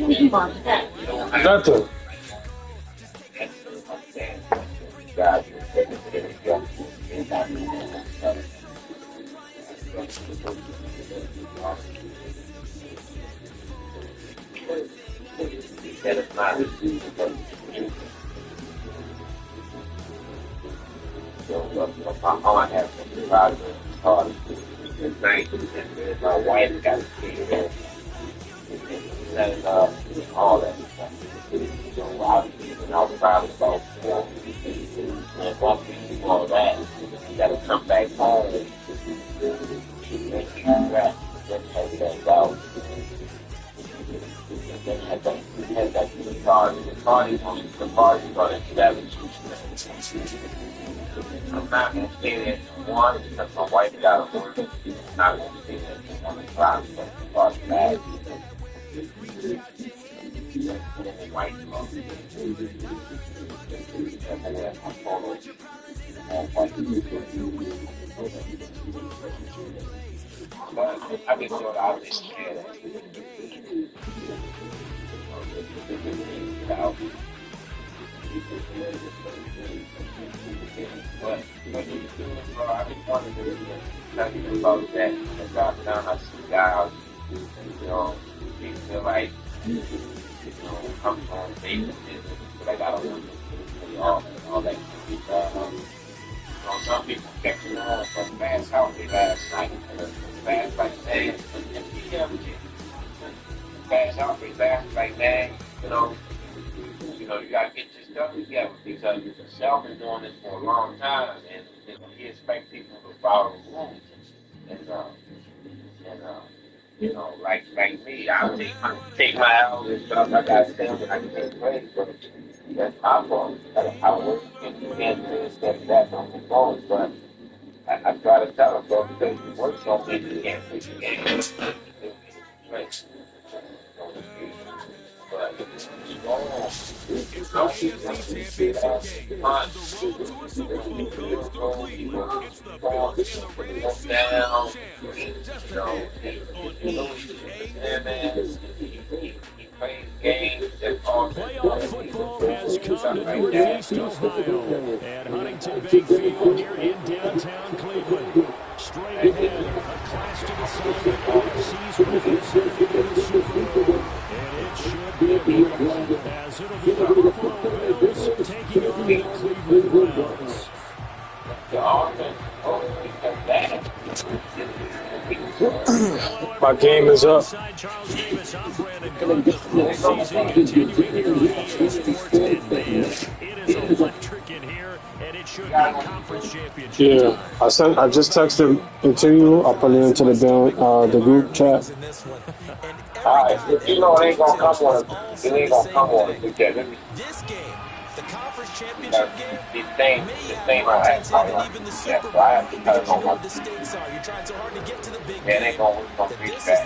Exacto. All I have to night, and my wife got to see it, and all that stuff. So I was proud about and once we do all that, you got to come back home and keep rest, then take that out. Then had that to the party. The party's going to 7. I'm not going to stay there till 1 because my wife got to work. I'm not going to stay there till 1 o'clock because the party's bad. And then the wife goes. And then my photos. But I just thought I was scared. But you do it, bro, I just wanted to tell you about that. Because I've done, I see guys, they feel like, I'm going to take this, but I got to all that. Some people catching on from fast healthy last night. Fast like that. Fast healthy last like that. You gotta get your stuff together because yourself been doing this for a long time, and he expect people to follow rules. Like me, I'll take my L's and stuff. I got things that I can't play, but that's my fault. I work and you can't do instead of that on the phone, but I try to tell them, bro, because you work so much, you can't play the game. But it's not easy Playoff football has come to Northeast Ohio at Huntington Bank Field here in downtown Cleveland. Straight ahead, a clash to decide the AFC's Super Bowl. And it should be a great one, as it'll be the Buffalo Bills taking on the Cleveland Browns. My game is up. Charles Davis, I'm Brandon Gunn. The full season continuing here on EA Sports, and man, it is electric in here, and it should be conference championship. Yeah, I just texted it to you. I'll put it into the group chat. Alright, it ain't gonna come on. It ain't gonna come on together. This game, the conference championship game, the same I have than even the Super Bowl. I have to cut it on You know my what the stakes are. You're trying so hard to get to the big it ain't game. gonna reach This back. is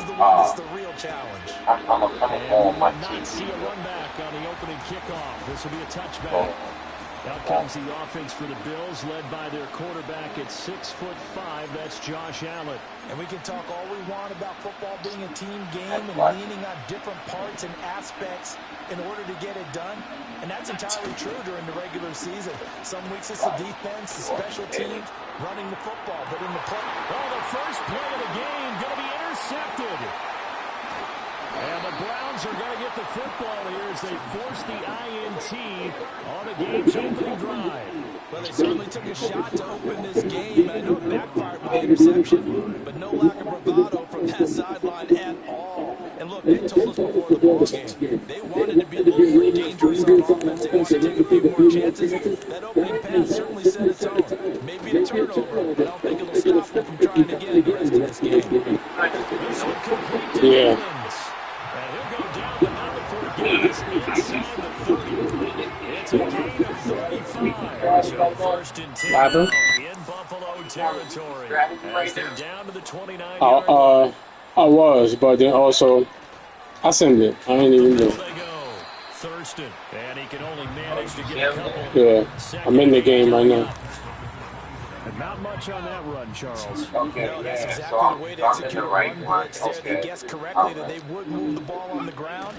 the one that's the real challenge. I'm gonna come on my Not see TV. a run back on the opening kickoff. This will be a touchback. Out comes the offense for the Bills, led by their quarterback at 6'5". That's Josh Allen. And we can talk all we want about football being a team game and leaning on different parts and aspects in order to get it done. And that's entirely true during the regular season. Some weeks it's the defense, the special teams, running the football. But in the play... Oh, the first play of the game going to be intercepted. And the Browns are going to get the football here as they force the INT on the game's opening drive. Well, they certainly took a shot to open this game. I know it backfired with the interception, but no lack of bravado from that sideline at all. And look, they told us before the ball game, they wanted to be a little more dangerous on offense. They wanted to take a few more chances. That opening pass certainly set a tone. Maybe a turnover, but I don't think it'll stop them from trying again the rest of this game. This one complete to Evans. And he'll go down the number 4 gains inside the 30. It's a gain of 35. So first and 10 in Buffalo territory. As they're down to the 29-yard line. I was, but then also I sent it. I ain't even do it. Thurston, and he can only manage to get a couple. Yeah, I'm in the game right now. And not much on that run, Charles. Okay, No, that's exactly so the way to execute the a right run one. blitz there. They guessed correctly that they would move the ball on the ground.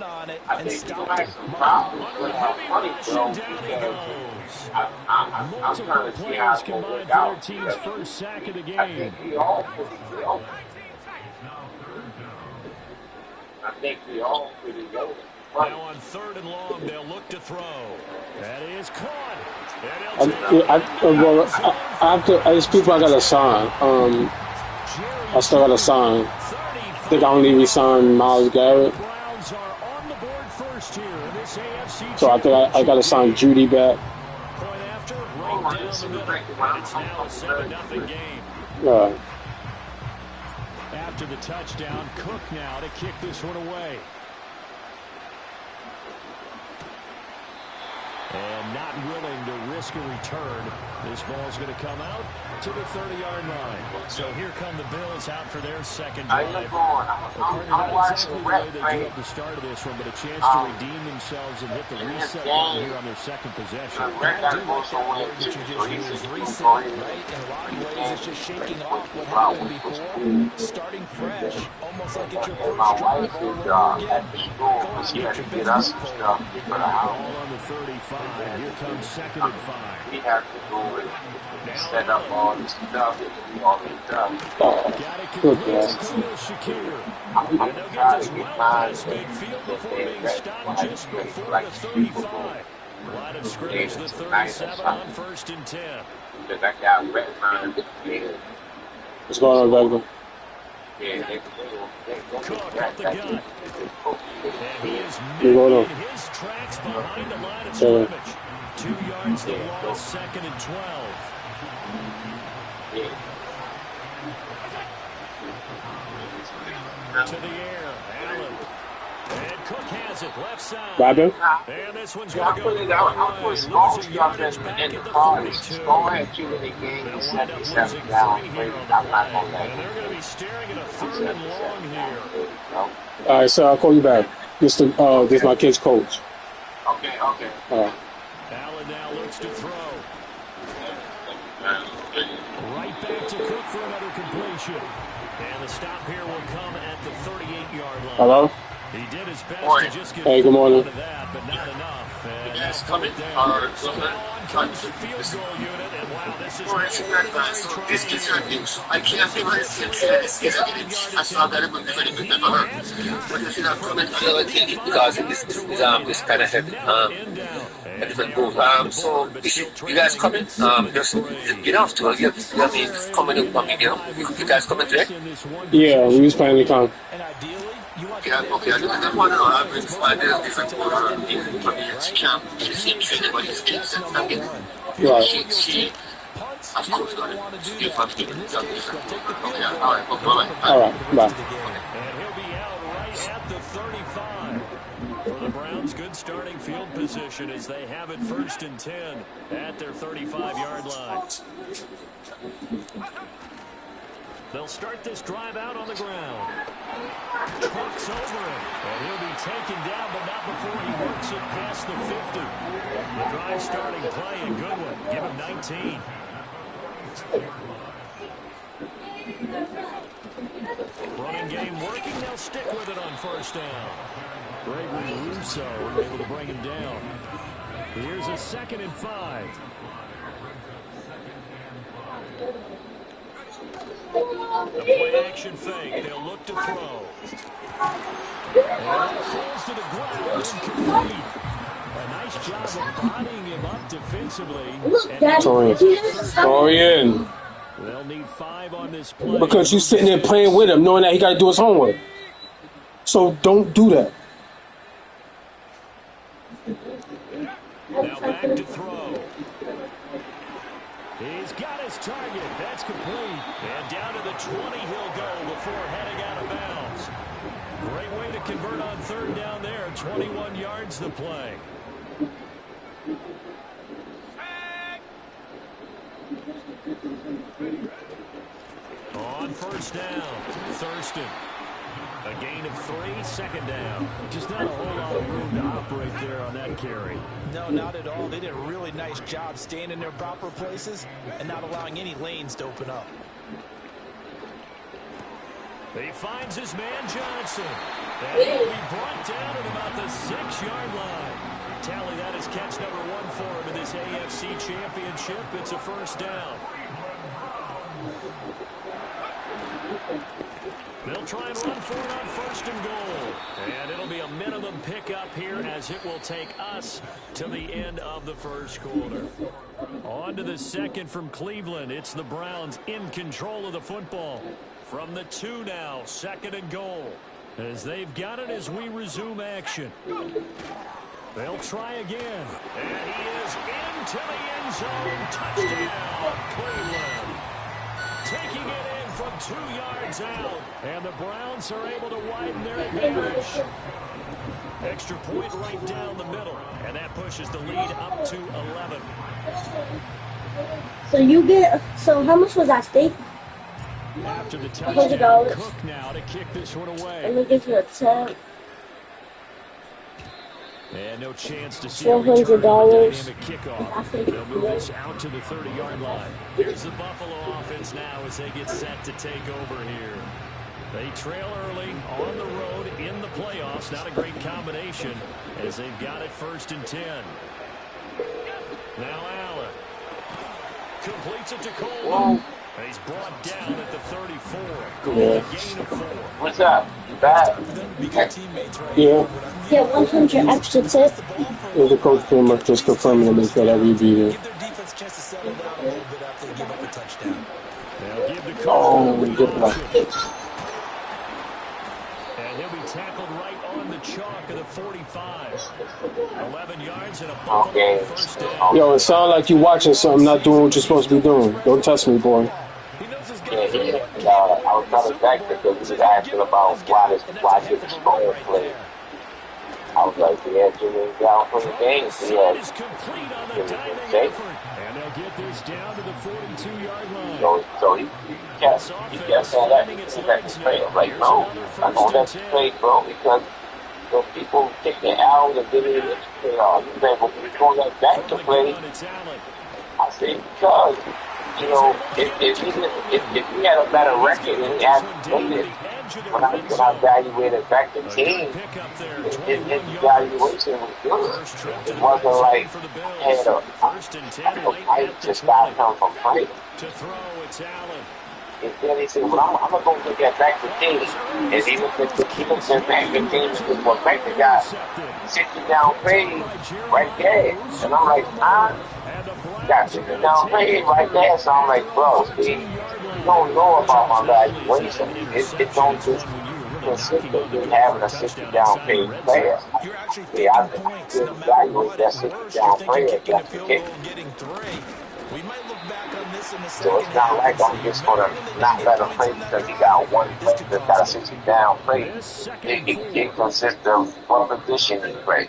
on it I and think you stopped have him. some problems Under with a how heavy funny, rush, bro, and down he because goes. I'm Multiple trying to see how players it's going to combined work for their out. team's Because first sack of the I think game. we all pretty loaded. Now on 3rd and long, they'll look to throw. That is caught. I, And he'll take there's people I gotta sign. I still gotta sign. I think I only re-signed Miles Garrett. Browns are on the board first here in this AFC So I think I gotta sign Judy back. Point after, right down the middle. And it's now a 7-0 game. After the touchdown, Cook now to kick this one away. And not willing to risk a return. This ball's going to come out to the 30-yard line. So here come the Bills out for their second drive. I'm watching Rhett play. At the start of this one, but a chance to redeem themselves and hit the reset button here on their second possession. Rhett got to go somewhere That you too, just so he used, should reset, go ahead. right? In a lot of ways, it's just shaking off what happened before, starting fresh, almost like it's your first My drive wife all is over again. at the school because she had to get us some stuff for the Ball house. on the 35. Here comes 2nd and 5. We have to go and set up all this stuff and do all this stuff. Got it complete to Khalil Shakir. I'm And they'll get trying this to get well mine. past midfield before being stopped just before the 35. Line of scrimmage, the 37 on 1st and 10. Because I got Rhett mine. What's going on, Vegna? Cook up the gut. And he is You going made on? in his tracks behind the line of scrimmage. 2 yards the loss, 2nd and 12. To the air, Allen. And Cook has it, left side. Robin? And this one's I going to put go it the out. wrong I way. put small Losing stuff yardage in back the at the college. 42. Go ahead, you in the game. They'll You wind set up yourself losing down. 3 Please, here on the I'm not play. going to let And they're going to be staring at a 3rd set and long here. All right, so I'll call you back. This is my kid's coach. Okay. All right. Allen now looks to throw. Right back to Cook for another completion. And the stop here will come at the 38-yard line. Hello? He did his best Morning. to just get Hey, good morning. out of that, but not enough. And Yes, now coming. fourth down. So Go now ahead. on comes the field goal unit, and wow, this is Alright, so that guy, so this is your news. I can't feel my skin say this is again. I saw that it would be very good never hurt. But you see that coming I don't take it because this kind of heavy. A different move. So if you guys coming, just get off to it. You mean coming up, you guys coming today? Yeah, we was planning to come. And ideally, you want Yeah, okay, I just want to know. I've been finding a different order in for me. It's camp. It's the same training, but his kids and get. Right. She of course, got it. Still probably done different. Okay, alright, okay, bye-bye. All right, bye. And he'll be out right at the 35. For the Browns, good starting field position as they have it 1st and 10 at their 35-yard line. They'll start this drive out on the ground. Cook's over it, and he'll be taken down, but not before he works it past the 50. The drive starting play, a good one. Give him 19. Running game working. They'll stick with it on 1st down. Gregory Russo able to bring him down. Here's a 2nd and 5. The play-action fake. They'll look to throw. And it falls to the ground. Incomplete. A nice job of bodying him up defensively. Torian. They'll need 5 on this play. Because you sitting there playing with him, knowing that he got to do his homework. So don't do that. Now back to throw. He's got his target. That's complete. And down to the 20 he'll go before heading out of bounds. Great way to convert on 3rd down there. 21 yards the play. On 1st down, Thurston. A gain of 3, 2nd down. Just not a whole lot of room to operate there on that carry. No, not at all. They did a really nice job staying in their proper places and not allowing any lanes to open up. He finds his man Johnson. And he'll be brought down at about the 6-yard line. Tally, that is catch number 1 for him in this AFC Championship. It's a first down. They'll try and run for it on 1st and goal. And it'll be a minimum pickup here as it will take us to the end of the first quarter. On to the 2nd from Cleveland. It's the Browns in control of the football. From the 2 now, 2nd and goal. As they've got it as we resume action. They'll try again. And he is into the end zone. Touchdown, Cleveland. Taking it in from 2 yards out. And the Browns are able to widen their advantage. Extra point right down the middle. And that pushes the lead up to 11. So how much was that steak? After the touchdown, Cook now to kick this one away. Let me give you a 10. And no chance to see a return of a dynamic kickoff. They'll move this out to the 30-yard line. Here's the Buffalo offense now as they get set to take over here. They trail early on the road in the playoffs. Not a great combination as they've got it 1st and 10. Now Allen completes it to Cole. He's brought down at the 34. A gain of 4. What's up? You back? Yeah. Yeah, 100 extra tip. Yeah, the coach pretty much just confirming to make that every beater. Give their defense a chance to settle down a little bit after they give up a touchdown. They'll give the Oh, good luck. And he'll be tackled right on the chalk of the 45. 11 yards and a Buffalo first down. Yo, it sounds like you watching something, not doing what you're supposed to be doing. Don't test me, boy. I was coming back because he was asking about why did the score play. I was like, yeah, Jimmy down from the game. So It is complete on the diving effort. And they'll get this down to the 42-yard line. So he kept saying that he let the play. I'm like, no, I don't let the play, bro, because those people take their hours and get it in the play off. You say, well, we're going to let back to play. I say, because, you know, if he had a better record and he had played, when I evaluated back the team, his evaluation was good. It wasn't like I had a fight just got come from fight. And then he said, well, I'm going to go look at back the team. And even if back the team is what back the guy 60 down paid right there. And I'm like, got 60 down paid right there. So I'm like, bro, see, you don't know about my valuation. It don't just consist of me having a 60 down paid player. Yeah, I evaluate that 60 down player. That's the kick. We might look back on this in the So it's not like I'm just going to not let him play because he got one player that's got a 60 down play. It consists of one position he plays.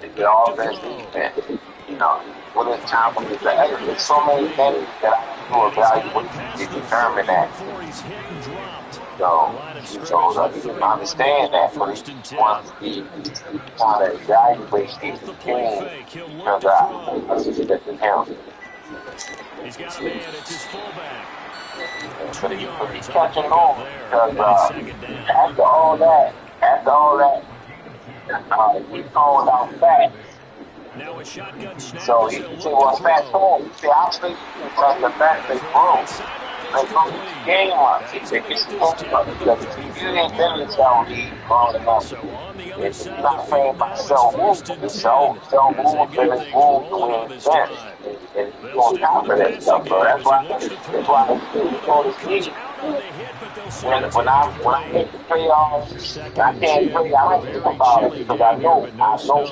It's all this defense. You know, when it's time for me to edit, there's so many things that I can evaluate to determine that. So you can understand that, but he wants to kind of evaluate the team because I see that the talent. He's got a man, it's his fullback. But he's catching on because after all that, he's going out fast. Now a shotgun snap. So he said, well, fast forward. You see, obviously, because the fact they broke the game up. They get because if you ain't been in the cell league long enough, it's not playing by cell movement. It's cell movement and it's moved the way it's been. And he's on top of that stuff, so that's why I told his team. When I make the playoffs, I can't play. I don't think about it because I know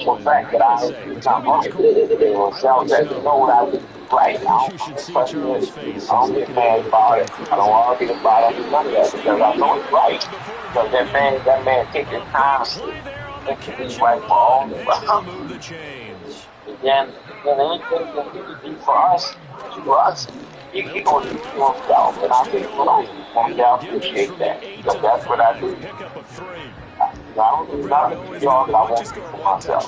for a fact that it's not right. They will sell that. They know what I do right. I don't get mad about it. I don't argue about it. None of that because I know it's right. Because that man takes his time to be right for all of us. And then anything that he can do for us, he going to do for himself. And I think, well, I appreciate that. Because that's what I do. I don't do nothing for y'all that I won't do for myself.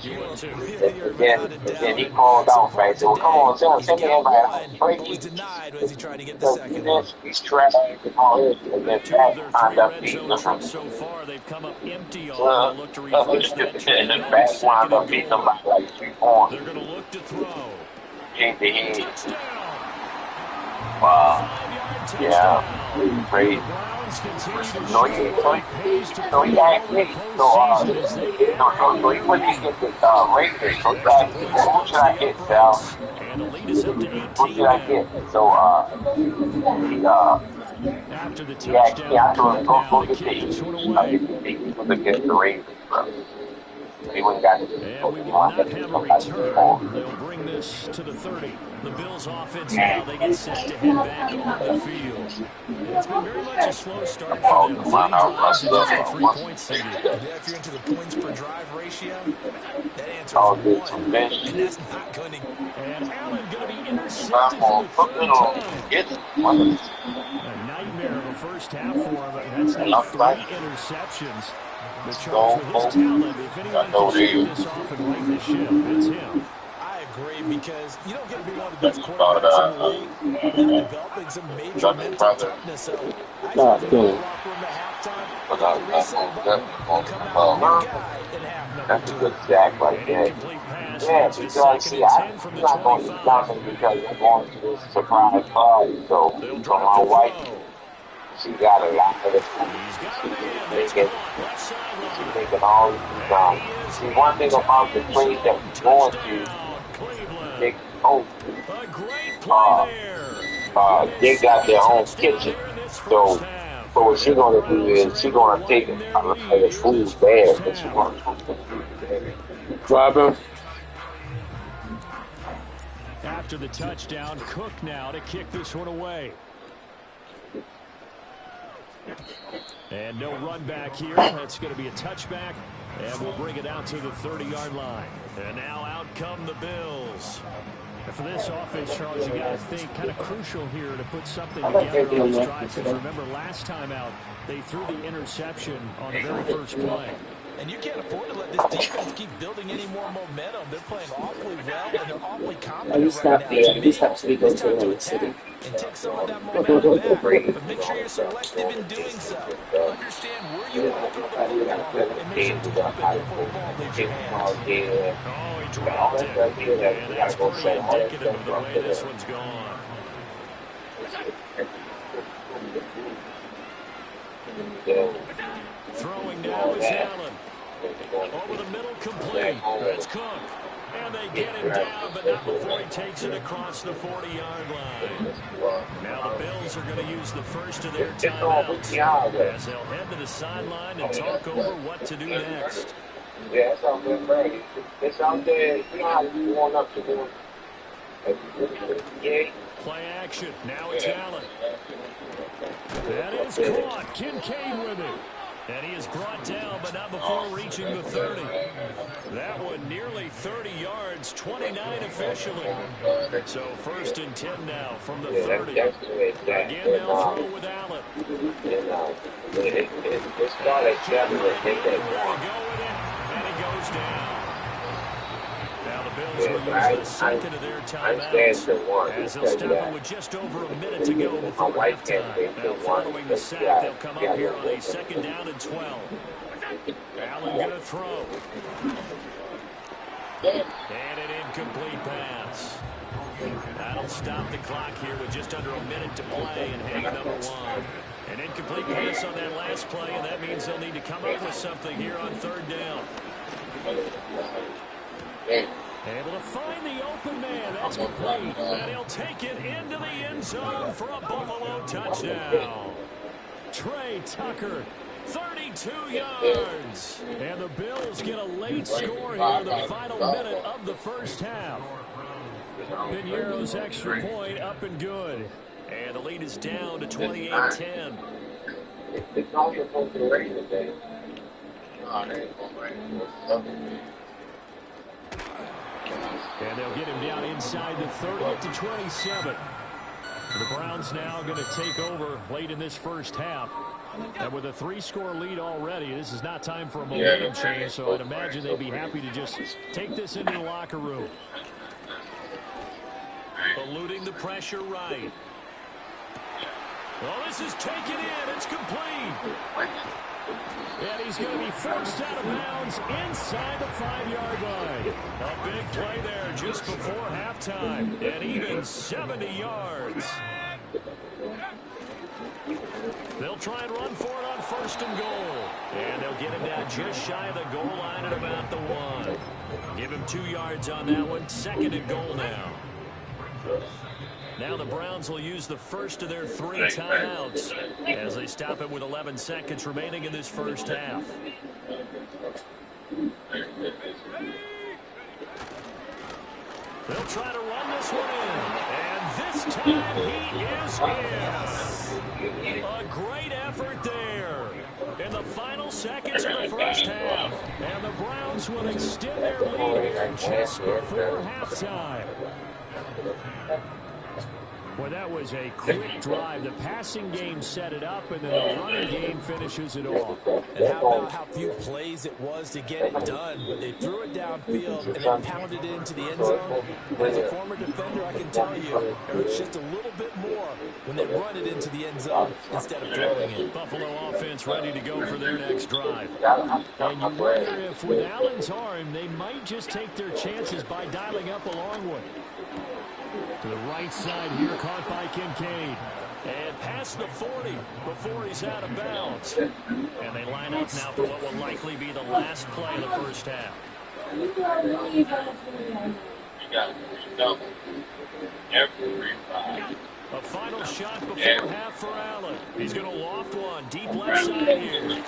then he called out, right? So come on, send me everybody. Was denied as he tried to get the second one. He's trash and all this, and then Two of back their wound three up red beating zone trips so far, they've come up empty on. They'll look to reverse that and trend then on back second wound up and beating goal. them by like 3 points. They're going to look to throw. Gave the head. Touchdown. Wow. 5-yard touchdown. Yeah. Crazy. The Browns continue to No, show what pays to no, he play asked in me. the So, postseason as they no, he wouldn't get the Raiders. So he asked me, who should I get, Sal? And the lead is up to 18 Who should I now. get? So, After the he asked me, I told him, touchdown, go to get kick this one the away. he was against the Raiders, bro. He wouldn't got it. And we will not have a return. They'll bring this to the 30. The Bills offense now, they get set to head back on the field. And it's been very much a slow start for them. 3 drives and just a 3-point seed. Yeah, if you're into the points per drive ratio, that answer is 1. And that's not going to... And Allen going to be intercepted for the 3rd time. A nightmare of a first half for him. That's now 3 interceptions. The Chargers with his talent, if anyone can shake this off and right the ship, it's him. I agree, because you don't get to be one of the best quarterbacks in the league without developing some major mental toughness. So I expect him to walk room at halftime, get the reset button, and come out a new guy in half number 2. That's a good sack right there. Yeah, because, see, I'm not going to Johnson because I'm going to this surprise party. So, my wife, she got a lot of the food. She's making all these down. See, one thing about the place that we're going to, they got their own kitchen. So what she's gonna do is she's gonna take a lot of the food there, and she's gonna cook the food there. Drop him. After the touchdown, Cook now to kick this one away. And no run back here. That's going to be a touchback. And we'll bring it out to the 30-yard line. And now out come the Bills. And for this offense, Charles, you got to think kind of crucial here to put something together on this drive. Because remember, last time out, they threw the interception on the very first play. And you can't afford to let this defense keep building any more momentum. They're playing awfully well, and they're awfully confident right now. It's time to attack and take some of that momentum back. But make sure you're selective in doing so. Understand where you want to throw the football, and make sure it's open before the ball leaves your hands. Oh, he dropped it. And that's pretty indicative of the way this one's gone. Throwing now is Allen. Over the middle, complete. It's Cook. And they get him down, but not before he takes it across the 40-yard line. Now the Bills are going to use the first of their timeouts as they'll head to the sideline and talk over what to do next. Yeah, it's out there, man. It's out there. You know how you want up to do it. Play action. Now it's Allen. That is caught. Kincaid with it. And he is brought down, but not before reaching the 30. That one nearly 30 yards, 29 officially. So 1st and 10 now from the 30. Again, they'll throw with Allen. It's not a chance to take that one. And he goes down. Now the Bills will use the second of their timeouts as they'll stop it with just over a minute to go before halftime. Now following the sack, they'll come up here on a 2nd down and 12. Allen going to throw. And an incomplete pass. That'll stop the clock here with just under a minute to play in half number 1. An incomplete pass on that last play, and that means they'll need to come up with something here on 3rd down. Able to find the open man. That's complete. And he'll take it into the end zone for a Buffalo touchdown. Trey Tucker, 32 yards. And the Bills get a late score here in the final minute of the first half. Piniero's extra point up and good. And the lead is down to 28-10. It's also supposed to rain today. And they'll get him down inside the 30 up to 27. The Browns now going to take over late in this first half. And with a 3-score lead already, this is not time for a momentum change, so I'd imagine they'd be happy to just take this into the locker room. Eluding the pressure right. Well, this is taken in. It's complete. And he's going to be forced out of bounds inside the 5-yard line. A big play there just before halftime. And even 70 yards. They'll try and run for it on 1st and goal. And they'll get him down just shy of the goal line at about the 1. Give him 2 yards on that one. 2nd and goal now. Now the Browns will use the first of their 3 timeouts as they stop it with 11 seconds remaining in this first half. They'll try to run this one in. And this time he is in. A great effort there in the final seconds of the first half. And the Browns will extend their lead just before halftime. Well, that was a quick drive. The passing game set it up, and then the running game finishes it off. And how about how few plays it was to get it done? But they threw it downfield and then pounded it into the end zone. And as a former defender, I can tell you, it hurts just a little bit more when they run it into the end zone instead of throwing it. Buffalo offense ready to go for their next drive. And you wonder if with Allen's arm, they might just take their chances by dialing up a long one. To the right side here, caught by Kincaid. And past the 40 before he's out of bounds. And they line up now for what will likely be the last play of the first half. A final shot before half for Allen. He's going to loft one deep left side here. And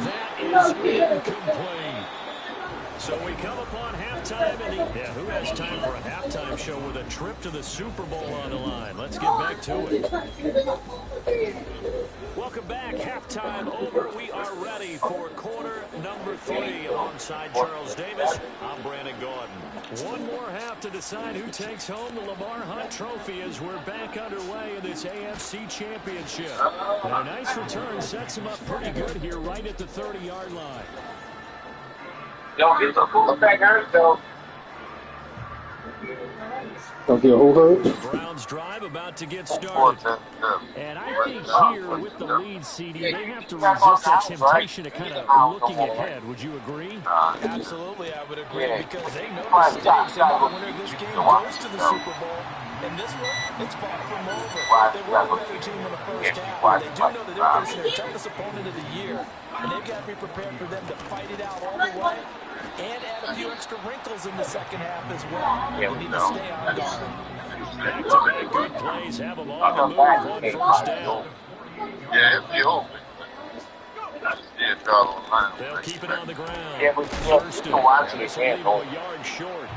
that is incomplete. So we come upon halftime, and who has time for a halftime show with a trip to the Super Bowl on the line? Let's get back to it. Welcome back. Halftime over. We are ready for quarter number 3. Alongside Charles Davis, I'm Brandon Gordon. One more half to decide who takes home the Lamar Hunt Trophy as we're back underway in this AFC Championship. And a nice return sets him up pretty good here right at the 30-yard line. Don't get the full back hurt, though. Don't get who hurt? The Browns drive about to get started. And I think here with the lead, CD, they have to resist that temptation to kind of looking ahead. Would you agree? Absolutely, I would agree, because they know the stakes. They know the winner of this game goes to the Super Bowl. And this one, it's far from over. They were a better team in the first half, but they do know that they're facing their toughest opponent of the year. And they've got to be prepared for them to fight it out all the way and add a few extra wrinkles in the second half as well. They need to stay on guard. Back-to-back good plays have them on the move on first down. Yeah, it'll be open. They'll keep it on the ground. Yeah, but First you watch it and again, a yard short.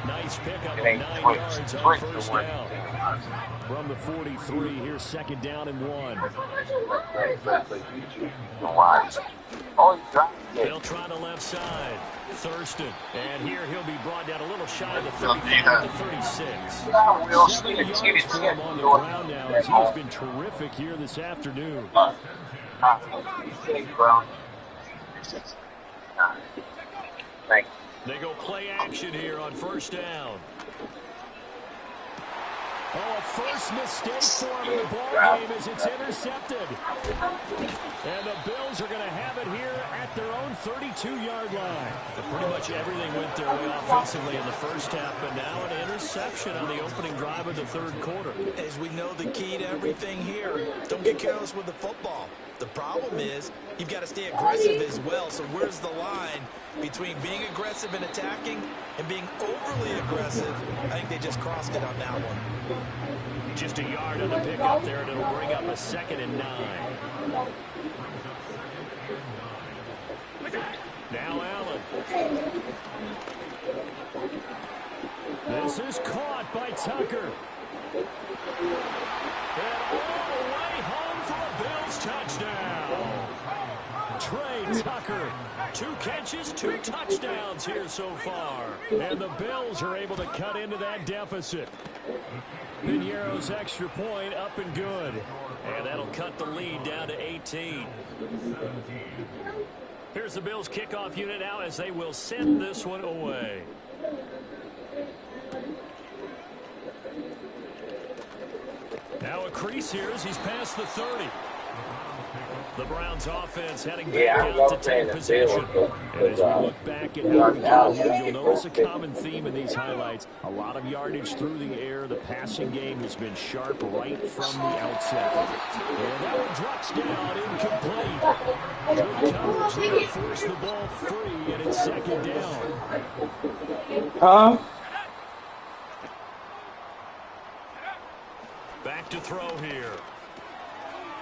Nice pickup of 9 yards on first down. From the 43, here's 2nd down and 1. They'll try the left side. Thurston. And here he'll be brought down a little shy of the 35 to 36. 7 yards for him on the ground now as he's been terrific here this afternoon. They go play action here on first down. Oh, a first mistake for him in the ball game as it's intercepted. And the Bills are going to have it here at their own 32-yard line. Pretty much everything went their way offensively in the first half, but now an interception on the opening drive of the third quarter. As we know, the key to everything here, don't get careless with the football. The problem is you've got to stay aggressive as well. So where's the line between being aggressive and attacking and being overly aggressive? I think they just crossed it on that one. Just a yard on the pickup there, and it'll bring up a 2nd and 9. Now Allen. This is caught by Tucker. And all the way home for a Bills touchdown. Trey Tucker. 2 catches, 2 touchdowns here so far. And the Bills are able to cut into that deficit. Piñeiro's extra point up and good. And that'll cut the lead down to 18. Here's the Bills kickoff unit now as they will send this one away. Now a crease here as he's past the 30. The Browns offense heading back out to take possession. And as we look back at how we got here, you'll notice a common theme in these highlights. A lot of yardage through the air. The passing game has been sharp right from the outset. And that one drops down, incomplete. Good coverage there, force the ball free, and it's 2nd down. Back to throw here.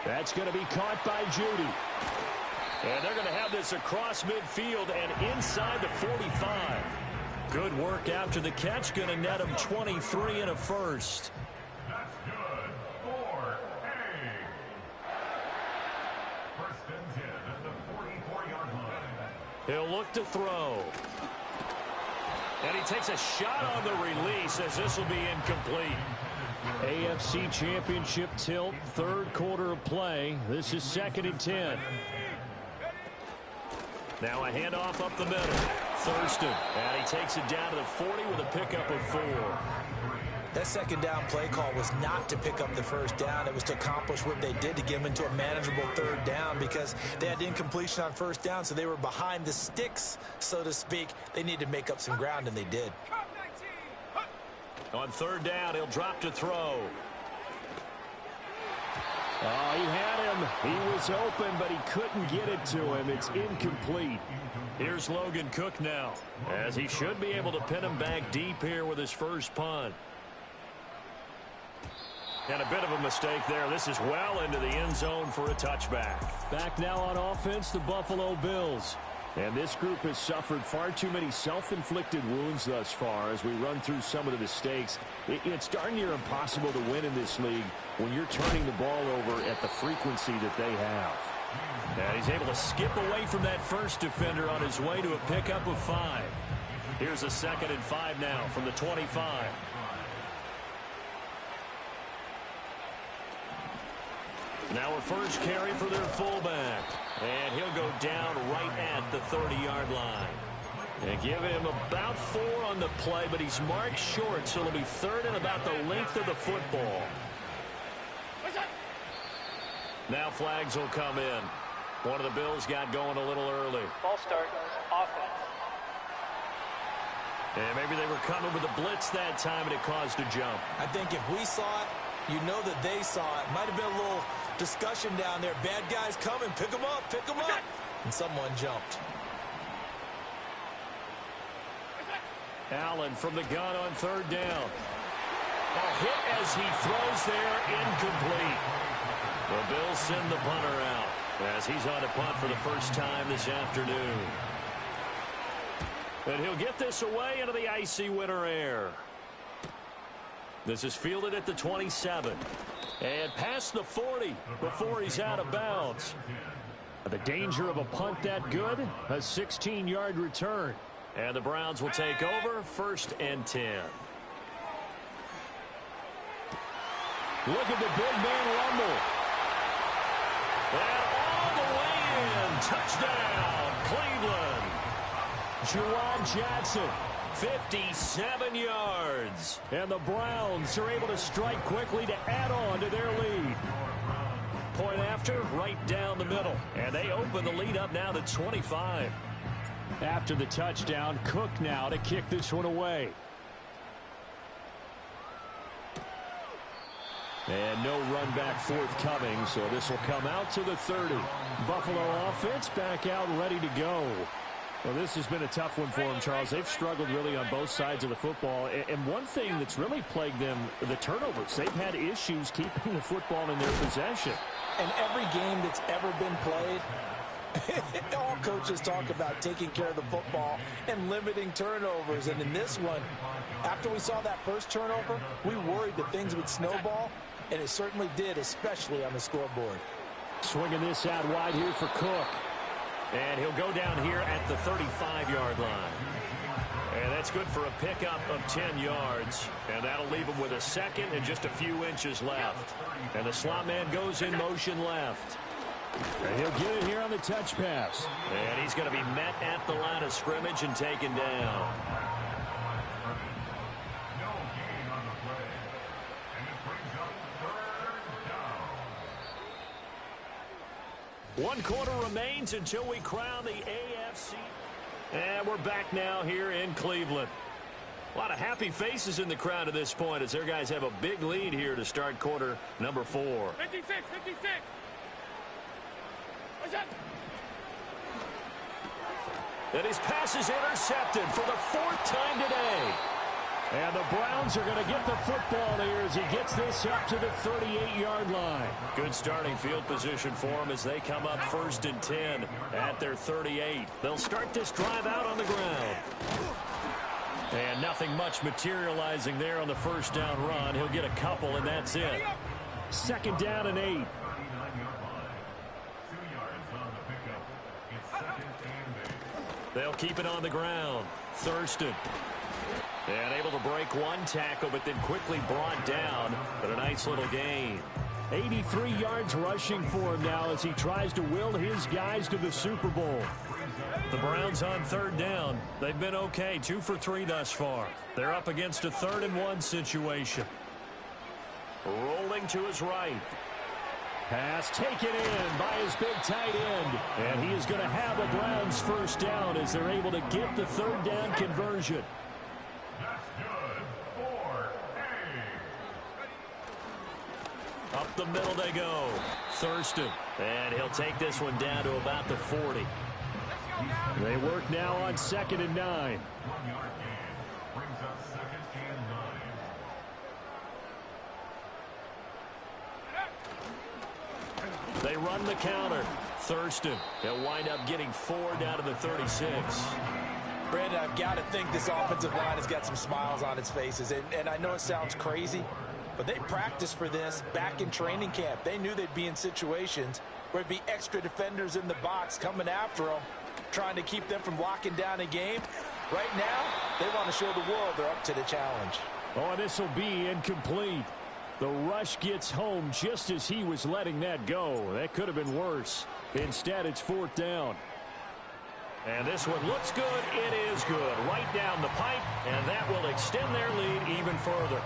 That's going to be caught by Judy. And they're going to have this across midfield and inside the 45. Good work after the catch. Going to net him 23 and a first. That's good for A. First and 10 at the 44-yard line. He'll look to throw. And he takes a shot on the release as this will be incomplete. AFC Championship tilt, 3rd quarter of play. This is 2nd and 10. Now a handoff up the middle. Thurston, and he takes it down to the 40 with a pickup of 4. That 2nd down play call was not to pick up the 1st down. It was to accomplish what they did to get them into a manageable 3rd down because they had incompletion on 1st down, so they were behind the sticks, so to speak. They needed to make up some ground, and they did. On 3rd down, he'll drop to throw. Oh, he had him. He was open, but he couldn't get it to him. It's incomplete. Here's Logan Cook now, as he should be able to pin him back deep here with his first punt. And a bit of a mistake there. This is well into the end zone for a touchback. Back now on offense, the Buffalo Bills. And this group has suffered far too many self-inflicted wounds thus far as we run through some of the mistakes. It's darn near impossible to win in this league when you're turning the ball over at the frequency that they have. And he's able to skip away from that first defender on his way to a pickup of 5. Here's a 2nd and 5 now from the 25. Now a first carry for their fullback. And he'll go down right at the 30-yard line. And give him about 4 on the play, but he's marked short, so it'll be 3rd and about the length of the football. Now flags will come in. One of the Bills got going a little early. Ball start, offense. And maybe they were coming with a blitz that time, and it caused a jump. I think if we saw it, you know that they saw it. Might have been a little discussion down there. Bad guys coming. Pick them up. Pick them up. And someone jumped. Allen from the gun on 3rd down. A hit as he throws there, incomplete. The Bills send the punter out as he's on a punt for the first time this afternoon. And he'll get this away into the icy winter air. This is fielded at the 27. And past the 40 before he's out of bounds. The danger of a punt that good, a 16-yard return. And the Browns will take over, 1st and 10. Look at the big man rumble. And all the way in, touchdown, Cleveland. Juwan Johnson, 57 yards. And the Browns are able to strike quickly to add on to their lead. Point after, right down the middle. And they open the lead up now to 25. After the touchdown, Cook now to kick this one away. And no run back forthcoming, so this will come out to the 30. Buffalo offense back out ready to go. Well, this has been a tough one for them, Charles. They've struggled really on both sides of the football. And one thing that's really plagued them, the turnovers. They've had issues keeping the football in their possession. And every game that's ever been played, all coaches talk about taking care of the football and limiting turnovers. And in this one, after we saw that first turnover, we worried that things would snowball, and it certainly did, especially on the scoreboard. Swinging this out wide here for Cook. And he'll go down here at the 35-yard line. And that's good for a pickup of 10 yards. And that'll leave him with a second and just a few inches left. And the slot man goes in motion left. And he'll get it here on the touch pass. And he's going to be met at the line of scrimmage and taken down. No gain on the play. And it brings up 3rd down. 1 quarter remains until we crown the AFC. And we're back now here in Cleveland. A lot of happy faces in the crowd at this point as their guys have a big lead here to start quarter number 4. 56. What's that? And his pass is intercepted for the 4th time today. And the Browns are going to get the football here as he gets this up to the 38-yard line. Good starting field position for him as they come up 1st and 10 at their 38. They'll start this drive out on the ground. And nothing much materializing there on the 1st down run. He'll get a couple, and that's it. 2nd down and 8. 39-yard line. 2 yards on the pickup. It's 2nd and 8. They'll keep it on the ground. Thurston. And able to break one tackle, but then quickly brought down. But a nice little gain. 83 yards rushing for him now as he tries to will his guys to the Super Bowl. The Browns on 3rd down. They've been okay, 2 for 3 thus far. They're up against a 3rd and 1 situation. Rolling to his right. Pass taken in by his big tight end. And he is going to have the Browns 1st down as they're able to get the 3rd down conversion. That's good. 4A. Up the middle they go. Thurston. And he'll take this one down to about the 40. They work now on 2nd and 9. 1-yard gain. Brings up 2nd and 9. They run the counter. Thurston. He'll wind up getting 4 down to the 36. Brandon, I've got to think this offensive line has got some smiles on its faces. And I know it sounds crazy, but they practiced for this back in training camp. They knew they'd be in situations where it'd be extra defenders in the box coming after them, trying to keep them from locking down a game. Right now, they want to show the world they're up to the challenge. Oh, this will be incomplete. The rush gets home just as he was letting that go. That could have been worse. Instead, it's 4th down. And this one looks good. It is good. Right down the pipe, and that will extend their lead even further.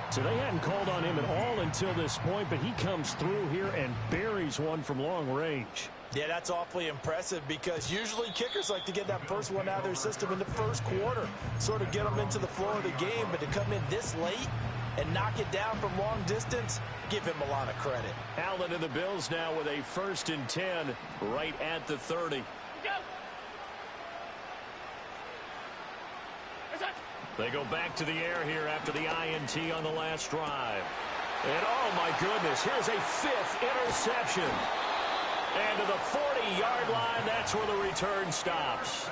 So they hadn't called on him at all until this point, but he comes through here and buries one from long range. Yeah, that's awfully impressive because usually kickers like to get that first one out of their system in the 1st quarter, sort of get them into the flow of the game, but to come in this late and knock it down from long distance, give him a lot of credit. Allen and the Bills now with a 1st and 10 right at the 30. They go back to the air here after the INT on the last drive. And oh my goodness, here's a 5th interception. And to the 40-yard line, that's where the return stops.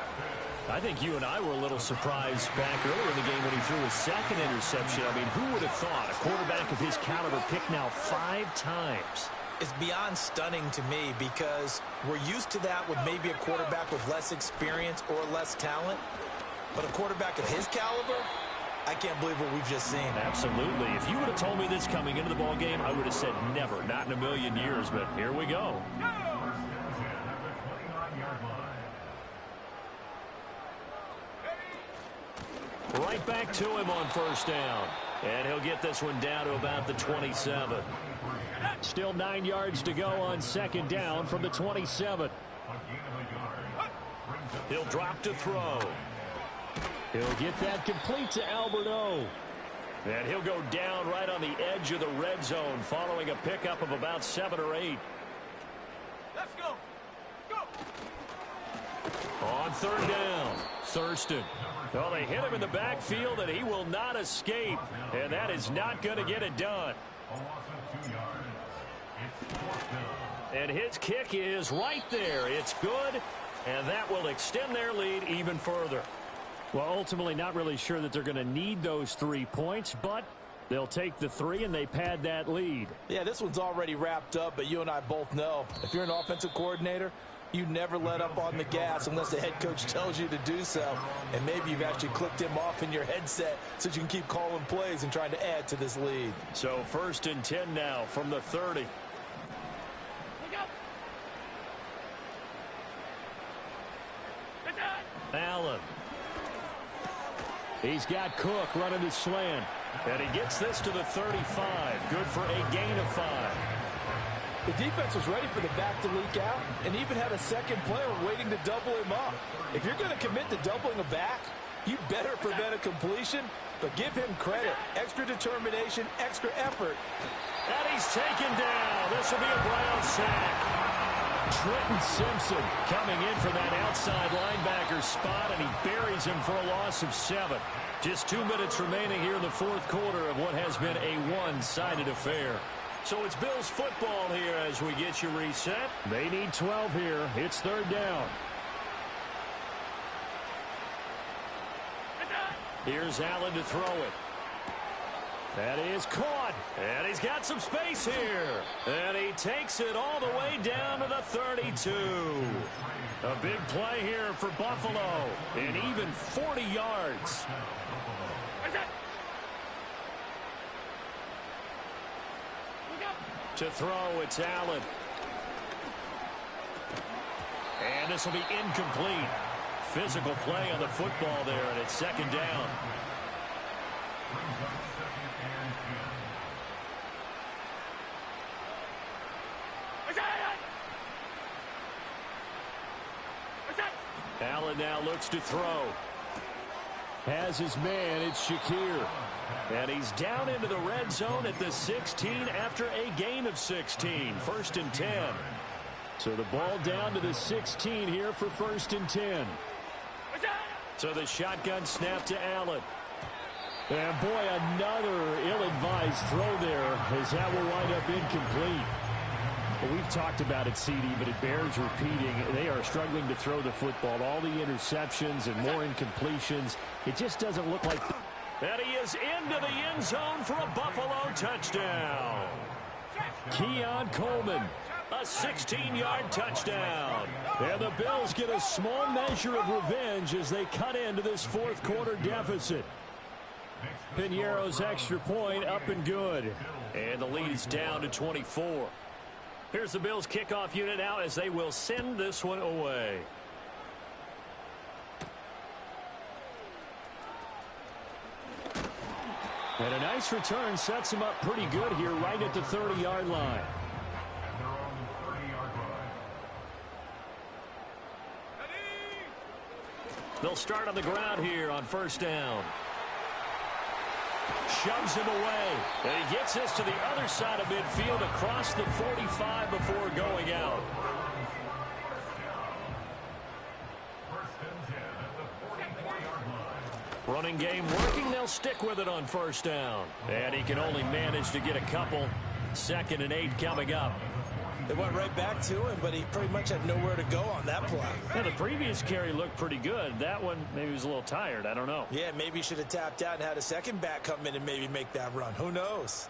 I think you and I were a little surprised back earlier in the game when he threw his 2nd interception. I mean, who would have thought a quarterback of his caliber picked now 5 times? It's beyond stunning to me because we're used to that with maybe a quarterback with less experience or less talent. But a quarterback of his caliber, I can't believe what we've just seen. Absolutely. If you would have told me this coming into the ball game, I would have said never, not in a million years. But here we go. Right back to him on 1st down. And he'll get this one down to about the 27. Still 9 yards to go on 2nd down from the 27. He'll drop to throw. He'll get that complete to Albert O. And he'll go down right on the edge of the red zone following a pickup of about 7 or 8. Let's go. Go. On 3rd down, Thurston. Well, they hit him in the backfield, and he will not escape. And that is not going to get it done. And his kick is right there. It's good, and that will extend their lead even further. Well, ultimately not really sure that they're going to need those 3 points, but they'll take the 3 and they pad that lead. Yeah, this one's already wrapped up, but you and I both know if you're an offensive coordinator, You never let up on the gas unless the head coach tells you to do so. And maybe you've actually clicked him off in your headset so you can keep calling plays and trying to add to this lead. So 1st and 10 now from the 30. Allen. He's got Cook running the slant. And he gets this to the 35. Good for a gain of 5. The defense was ready for the back to leak out and even had a second player waiting to double him up. If you're going to commit to doubling a back, you better prevent a completion, but give him credit. Extra determination, extra effort. And he's taken down. This will be a Brown sack. Trenton Simpson coming in for that outside linebacker spot, and he buries him for a loss of 7. Just 2 minutes remaining here in the 4th quarter of what has been a one-sided affair. So it's Bills football here as we get you reset. They need 12 here. It's 3rd down. Here's Allen to throw it. That is caught. And he's got some space here. And he takes it all the way down to the 32. A big play here for Buffalo. And even 40 yards. To throw, it's Allen. And this will be incomplete. Physical play on the football there, and it's 2nd down. Allen now looks to throw. Has his man, it's Shakir. And he's down into the red zone at the 16 after a gain of 16. 1st and 10. So the ball down to the 16 here for 1st and 10. So the shotgun snap to Allen. And boy, another ill-advised throw there as that will wind up incomplete. Well, we've talked about it, CD, but it bears repeating. They are struggling to throw the football. All the interceptions and more incompletions. It just doesn't look like... And he is into the end zone for a Buffalo touchdown. Keon Coleman, a 16-yard touchdown. And the Bills get a small measure of revenge as they cut into this 4th quarter deficit. Piñeiro's extra point up and good. And the lead is down to 24. Here's the Bills kickoff unit out as they will send this one away. And a nice return sets him up pretty good here right at the 30-yard line. They're on the 30-yard line. They'll start on the ground here on 1st down. Shoves him away. And he gets this to the other side of midfield across the 45 before going out. First and 10 at the 44-yard line. Running game working. They'll stick with it on 1st down. And he can only manage to get a couple. 2nd and 8 coming up. They went right back to him, but he pretty much had nowhere to go on that play. Yeah, the previous carry looked pretty good. That one, maybe he was a little tired. I don't know. Yeah, maybe he should have tapped out and had a second back come in and maybe make that run. Who knows?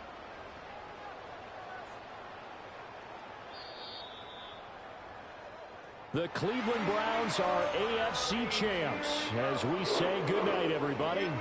The Cleveland Browns are AFC champs. As we say goodnight, everybody.